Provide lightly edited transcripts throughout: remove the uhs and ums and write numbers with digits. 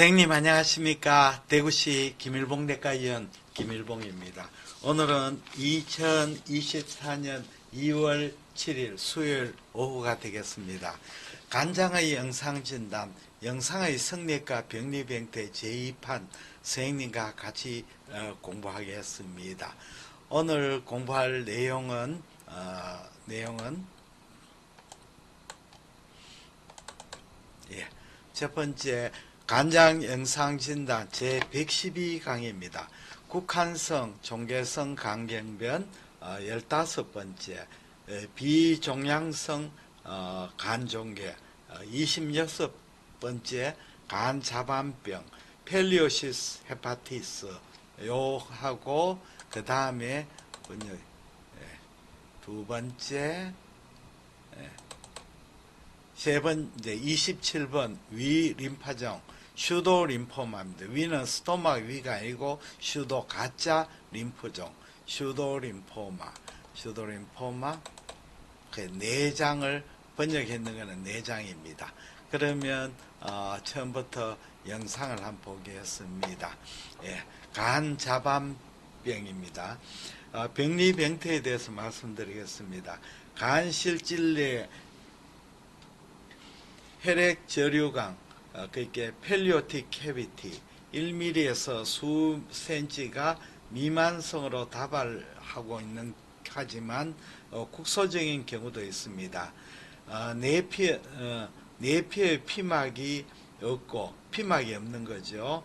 선생님 안녕하십니까. 대구시 김일봉내과의원 김일봉입니다. 오늘은 2024년 2월 7일 수요일 오후가 되겠습니다. 간장의 영상진단, 영상의 성내과 병리병태 제2판 선생님과 같이 공부하겠습니다. 오늘 공부할 내용은 첫 번째 간장 영상진단 제112강의입니다. 국한성, 종괴성 간경변 15번째, 비종양성 간종괴 26번째, 간자반병, 펠리오시스 헤파티스 요하고 그 다음에 두 번째, 세 번째 27번 위 림파종 슈도 림포마입니다. 위는 스토막 위가 아니고 슈도 가짜 림프종 슈도 림포마 그 내장을 번역했는 것은 내장입니다. 그러면 처음부터 영상을 한번 보겠습니다. 간자반병입니다. 병리병태에 대해서 말씀드리겠습니다. 간실질내 혈액 저류강, 그러니까 펠리오틱 캐비티 1mm에서 수 센치가 미만성으로 다발하고 있는 하지만 국소적인 경우도 있습니다. 내피에 피막이 없고 피막이 없는 거죠.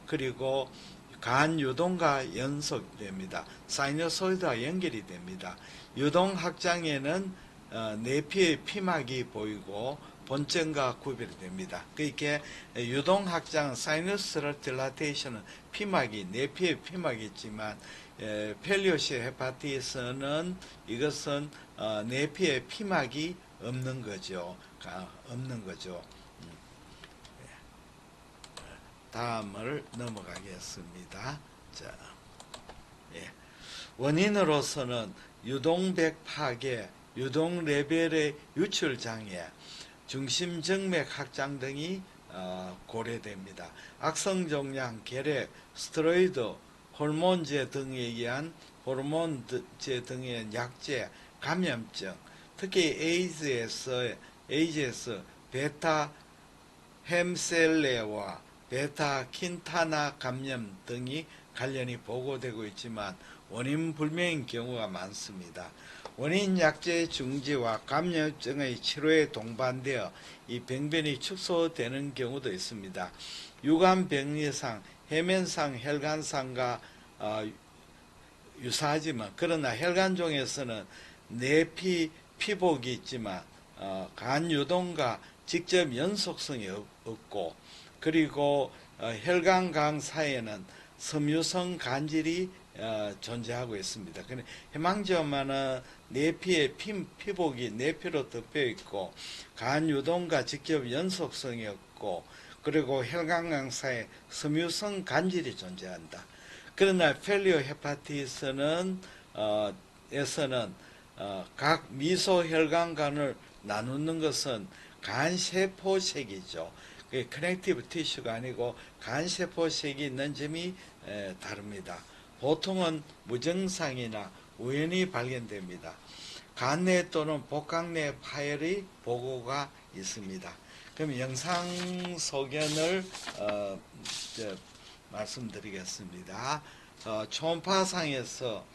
그리고 간 유동과 연속됩니다. 사이너소이드와 연결이 됩니다. 유동 확장에는 내피에 피막이 보이고 본점과 구별이 됩니다. 그러니까 유동 확장 사이너스럴 딜라테이션은 피막이 내피에 피막이 있지만 펠리오시 헤파티스는 이것은 내피에 피막이 없는 거죠. 다음을 넘어가겠습니다. 자, 원인으로서는 유동백 파괴, 유동 레벨의 유출 장애, 중심정맥 확장 등이 고려됩니다. 악성종양, 결핵, 스테로이드, 호르몬제 등에 의한 호르몬제 등에 의한 약제, 감염증, 특히 에이즈에서 베타 햄셀레와 베타 킨타나 감염 등이 관련이 보고되고 있지만 원인 불명인 경우가 많습니다. 원인 약제 중지와 감염증의 치료에 동반되어 이 병변이 축소되는 경우도 있습니다. 유관 병리상, 해면상, 혈관상과 유사하지만 그러나 혈관종에서는 내피 피복이 있지만 간 유동과 직접 연속성이 없고 그리고 혈관강 사이에는 섬유성 간질이 존재하고 있습니다. 해망지오마는 내피의 피복이 내피로 덮여 있고 간 유동과 직접 연속성이 없고 그리고 혈관강 사이에 섬유성 간질이 존재한다. 그러나 펠리오 헤파티스는 에서는 각 미소 혈관관을 나누는 것은 간세포색이죠. 커넥티브 티슈가 아니고 간세포색이 있는 점이 다릅니다. 보통은 무증상이나 우연히 발견됩니다. 간내 또는 복강내 파열의 보고가 있습니다. 그럼 영상 소견을 말씀드리겠습니다. 초음파상에서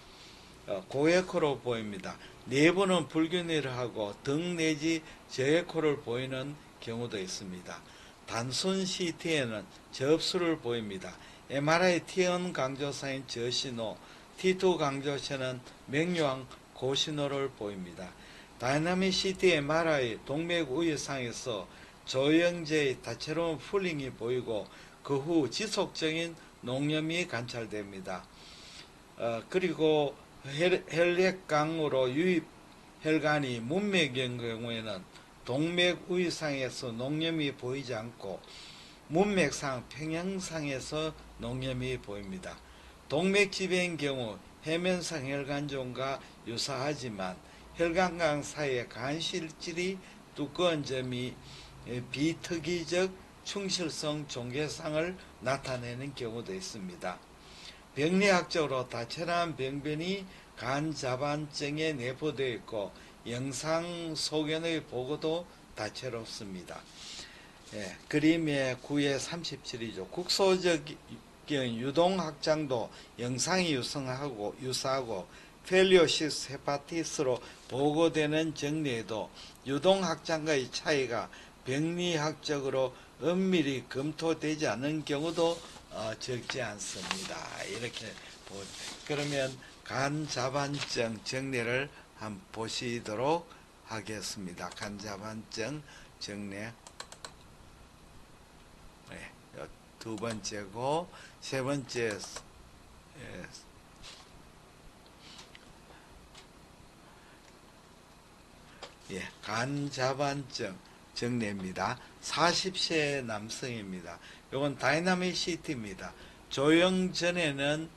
고에코로 보입니다. 내부는 불균일을 하고 등 내지 저에코를 보이는 경우도 있습니다. 단순 CT에는 접수를 보입니다. MRI T1 강조사인 저신호, T2 강조체는 맥류황 고신호를 보입니다. 다이나믹 CT MRI 동맥 우위상에서 조영제의 다채로운 풀링이 보이고 그 후 지속적인 농염이 관찰됩니다. 그리고 혈액강으로 유입 혈관이 문맥인 경우에는 동맥 우위상에서 농염이 보이지 않고 문맥상 평형상에서 농염이 보입니다. 동맥지배인 경우 해면상 혈관종과 유사하지만 혈관강 사이에 간실질이 두꺼운 점이 비특이적 충실성, 종괴상을 나타내는 경우도 있습니다. 병리학적으로 다채로운 병변이 간자반증에 내포되어 있고 영상 소견의 보고도 다채롭습니다. 그림의 9의 37이죠. 국소적인 유동확장도 영상이 유사하고 펠리오시스 헤파티스로 보고되는 정례에도 유동확장과의 차이가 병리학적으로 엄밀히 검토되지 않은 경우도 적지 않습니다. 이렇게 그러면 간자반증 정례를 한번 보시도록 하겠습니다. 간자반증 정례 두 번째고 세 번째 간자반증 정례입니다. 40세 남성입니다. 이건 다이나믹 CT입니다. 조영 전에는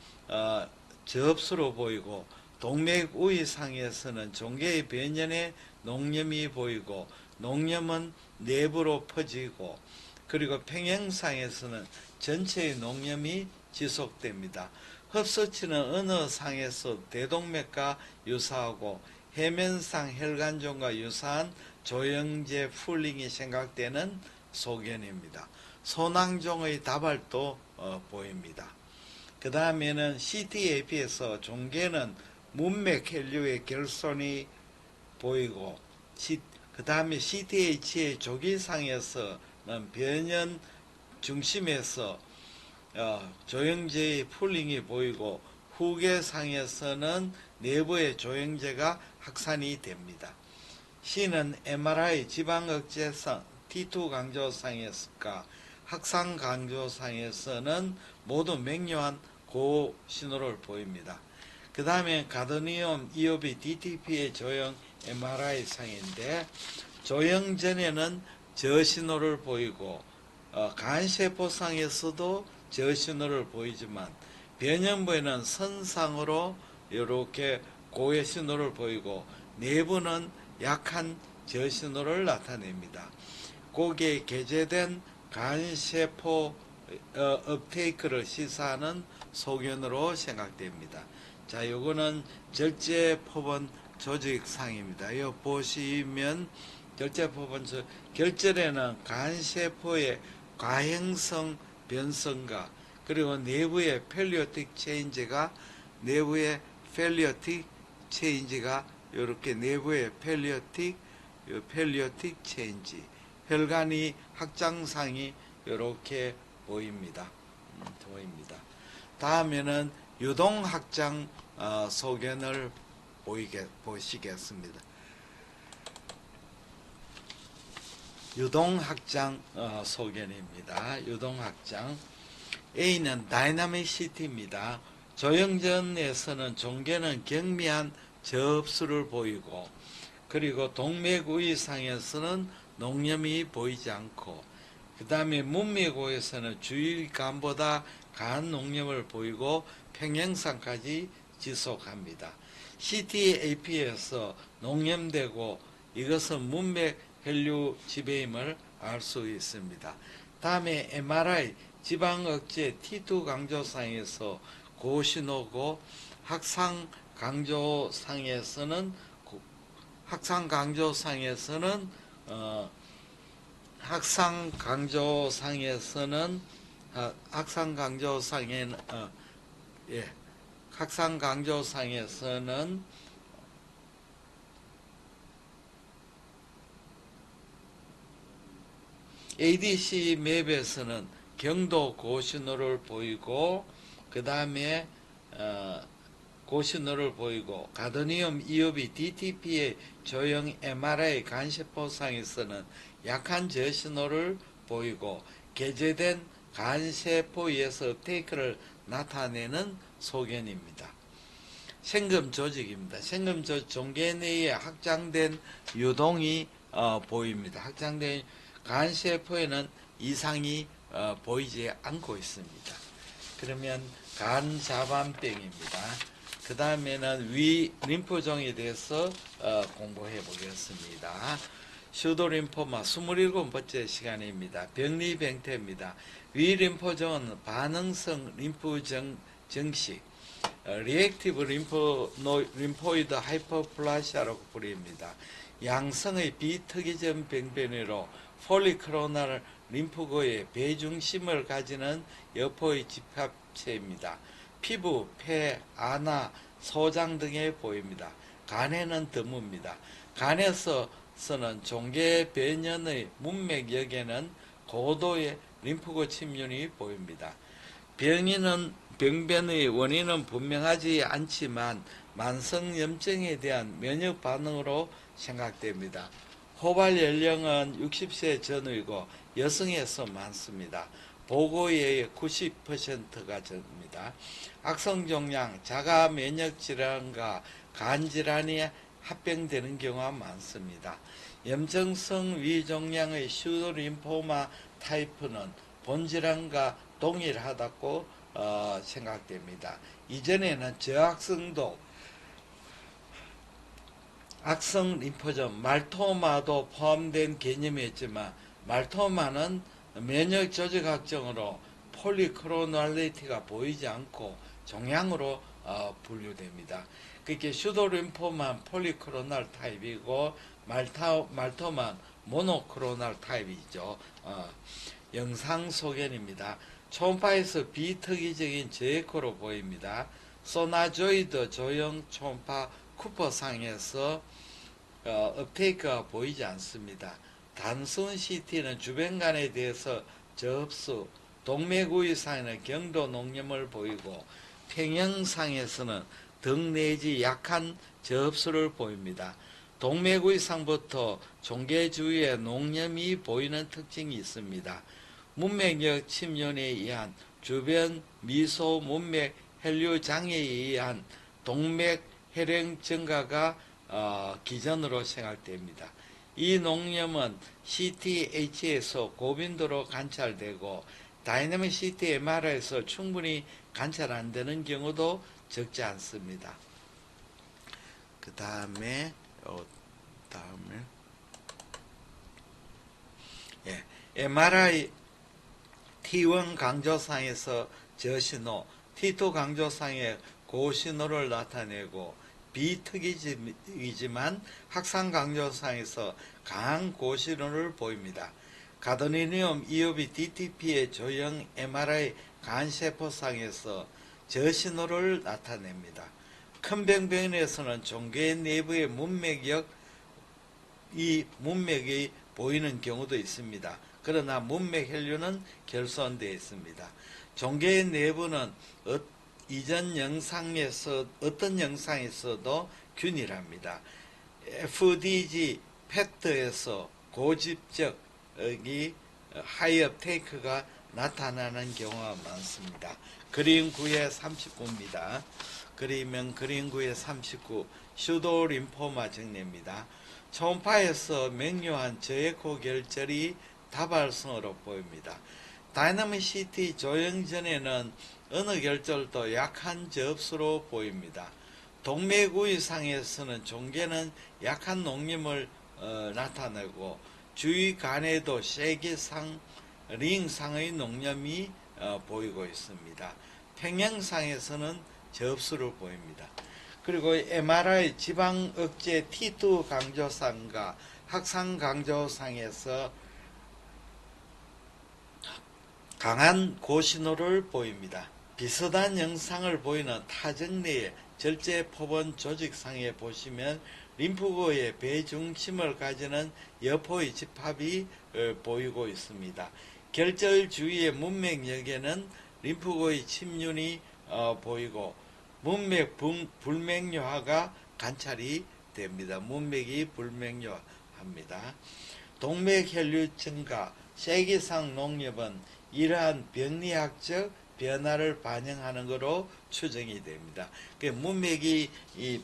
저업수로 보이고 동맥 우위상에서는 종괴의 변연의 농염이 보이고 농염은 내부로 퍼지고 그리고 평행상에서는 전체의 농염이 지속됩니다. 흡수치는 어느 상에서 대동맥과 유사하고 해면상 혈관종과 유사한 조영제 풀링이 생각되는 소견입니다. 소낭종의 다발도 보입니다. 그 다음에는 CTAP에서 종괴는 문맥 혈류의 결손이 보이고 그 다음에 CTH의 조기상에서는 변연 중심에서 조영제의 풀링이 보이고 후계상에서는 내부의 조영제가 확산이 됩니다. C는 MRI 지방억제상 T2 강조상에서가 확산 강조상에서는 모두 명료한 고신호를 보입니다. 그 다음에 가드니움 이오비 DTP의 조형 MRI 상인데 조형 전에는 저신호를 보이고 간세포상에서도 저신호를 보이지만 변형부에는 선상으로 이렇게 고의 신호를 보이고 내부는 약한 저신호를 나타냅니다. 고기에 게재된 간세포 업테이크를 시사하는 소견으로 생각됩니다. 자, 요거는 절제포본 조직상입니다. 요 보시면 절제포본 결절에는 간세포의 과형성 변성과 그리고 내부의 펠리오틱 체인지가 이렇게 내부의 펠리오틱 체인지 혈관이 확장상이 이렇게 보입니다. 다음에는 유동 확장 소견을 보시겠습니다. 유동 확장 소견입니다. 유동 확장 A는 다이나믹 CT입니다. 조영전에서는 종괴는 경미한 저흡수를 보이고 그리고 동맥우위상에서는 농염이 보이지 않고 그 다음에 문맥우에서는 주위간보다 간 농염을 보이고 평행상까지 지속합니다. CTAP에서 농염되고 이것은 문맥 혈류 지배임을 알 수 있습니다. 다음에 MRI 지방억제 T2 강조상에서 고신호고 확산 강조상에서는 ADC 맵에서는 경도 고신호를 보이고 그 다음에 고신호를 보이고 가드니움 이오비 DTP의 조형 MRI 간세포상에서는 약한 저신호를 보이고 게재된 간세포에서 업테이크를 나타내는 소견입니다. 생금 조직입니다. 생금 조직 종괴 내에 확장된 유동이 보입니다. 확장된 간세포에는 이상이 보이지 않고 있습니다. 그러면 간자반병입니다. 그 다음에는 위 림프종에 대해서 공부해 보겠습니다. 슈도림포마 27번째 시간입니다. 병리병태입니다. 위림포종은 반응성 림프 정식, 리액티브 림포이드 하이퍼플라시아라고 부릅니다. 양성의 비특이점 병변이로 폴리크로날 림프고의 배중심을 가지는 여포의 집합체입니다. 피부, 폐, 아나, 소장 등에 보입니다. 간에는 드뭅니다. 간에서는 종계 변연의 문맥역에는 고도의 림프고 침륜이 보입니다. 병변의 원인은 분명하지 않지만 만성염증에 대한 면역 반응으로 생각됩니다. 호발 연령은 60세 전후이고 여성에서 많습니다. 보고의 90%가 접니다. 악성종양, 자가 면역질환과 간질환이 합병되는 경우가 많습니다. 염증성 위종양의 슈도림포마 타입은 본질환과 동일하다고 생각됩니다. 이전에는 저악성도 악성 림포점, 말토마도 포함된 개념이었지만 말토마는 면역 조직 확정으로 폴리크로날리티가 보이지 않고 종양으로 분류됩니다. 그렇게 슈도림포만 폴리크로날 타입이고 말토만 모노크로날 타입이죠. 영상 소견입니다. 초음파에서 비특이적인 저에코로 보입니다. 소나조이드 조형 초음파 쿠퍼상에서 업테이크가 보이지 않습니다. 단순 CT는 주변간에 대해서 저흡수, 동맥우위상에는 경도 농염을 보이고 평형상에서는 등 내지 약한 저흡수를 보입니다. 동맥우위상부터 종계 주위에 농염이 보이는 특징이 있습니다. 문맥역 침륜에 의한 주변 미소 문맥 혈류 장애에 의한 동맥 혈행 증가가 기전으로 생각됩니다. 이 농염은 CTH에서 고빈도로 관찰되고 다이내믹 CT MRI에서 충분히 관찰 안 되는 경우도 적지 않습니다. 그 다음에 MRI T1 강조상에서 저신호, T2 강조상의 고신호를 나타내고 비특이지만 확산 강조상에서 강한 고신호를 보입니다. 가도니움 이오비 DTP의 조형 MRI 간세포상에서 저신호를 나타냅니다. 큰 병변에서는 종괴 내부의 문맥이 보이는 경우도 있습니다. 그러나 문맥 혈류는 결손되어 있습니다. 종괴 내부는 이전 영상에서 어떤 영상에서도 균일합니다. FDG 팩트에서 고집적 하이업테이크가 나타나는 경우가 많습니다. 그림 9의 39입니다. 그림 9의 39 슈도림포마 정례입니다. 초음파에서 명료한 저에코 결절이 다발성으로 보입니다. 다이나믹 CT 조형 전에는 어느 결절도 약한 저흡수로 보입니다. 동맥우위상에서는 종괴는 약한 농림을 나타내고 주위 간에도 세계상 링상의 농염이 보이고 있습니다. 평형상에서는 저흡수를 보입니다. 그리고 MRI 지방 억제 T2 강조상과 확산 강조상에서 강한 고신호를 보입니다. 비슷한 영상을 보이는 타정내의 절제 포본 조직상에 보시면 림프고의 배중심을 가지는 여포의 집합이 보이고 있습니다. 결절 주위의 문맥역에는 림프고의 침륜이 보이고 문맥 불명료화가 관찰이 됩니다. 문맥이 불명료합니다. 동맥 혈류 증가, 세기상 농협은 이러한 병리학적 변화를 반영하는 것으로 추정이 됩니다. 문맥이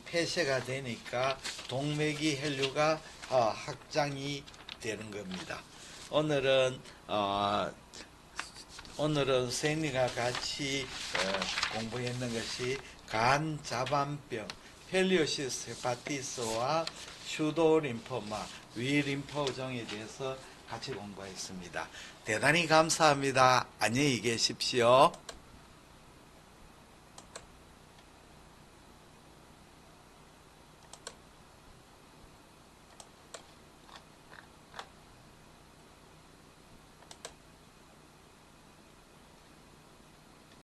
폐쇄가 되니까 동맥이 혈류가 확장이 되는 겁니다. 오늘은 선생님과 같이 공부했는 것이 간 자반병, 펠리오시스 헤파티스와 슈도 림포마, 위 림포 우종에 대해서 같이 공부했습니다. 대단히 감사합니다. 안녕히 계십시오.